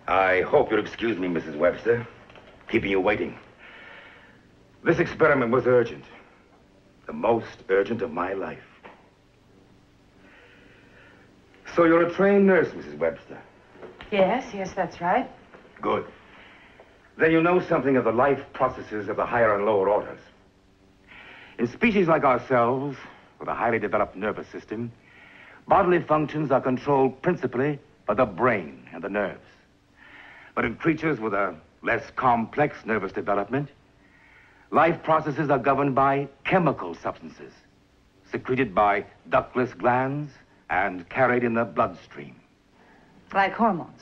I hope you'll excuse me, Mrs. Webster, keeping you waiting. This experiment was urgent. The most urgent of my life. So you're a trained nurse, Mrs. Webster? Yes, that's right. Good. Then you know something of the life processes of the higher and lower orders. In species like ourselves, with a highly developed nervous system, bodily functions are controlled principally by the brain and the nerves. But in creatures with a less complex nervous development, life processes are governed by chemical substances, secreted by ductless glands and carried in the bloodstream. Like hormones.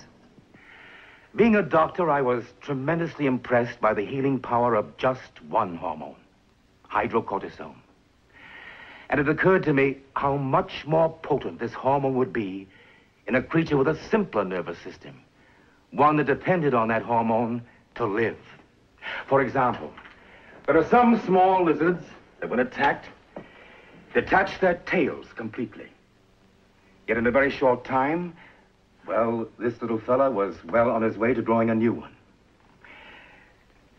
Being a doctor, I was tremendously impressed by the healing power of just one hormone, hydrocortisone. And it occurred to me how much more potent this hormone would be in a creature with a simpler nervous system, one that depended on that hormone to live. For example, there are some small lizards that, when attacked, detach their tails completely. Yet in a very short time, well, this little fella was well on his way to growing a new one.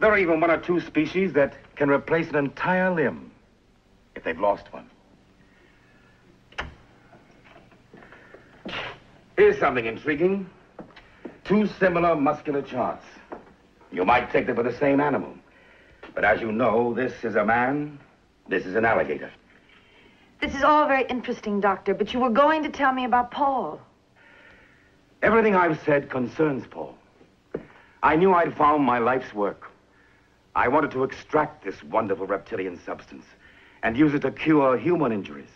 There are even one or two species that can replace an entire limb if they've lost one. Here's something intriguing. Two similar muscular charts. You might take them for the same animal. But as you know, this is a man, this is an alligator. This is all very interesting, Doctor, but you were going to tell me about Paul. Everything I've said concerns Paul. I knew I'd found my life's work. I wanted to extract this wonderful reptilian substance and use it to cure human injuries.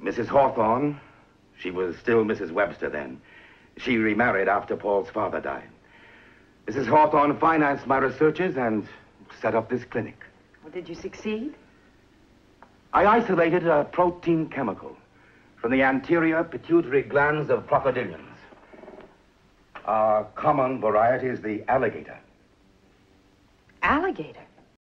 Mrs. Hawthorne, she was still Mrs. Webster then. She remarried after Paul's father died. Mrs. Hawthorne financed my researches and set up this clinic. Well, did you succeed? I isolated a protein chemical from the anterior pituitary glands of crocodilians. Our common variety is the alligator. Alligator?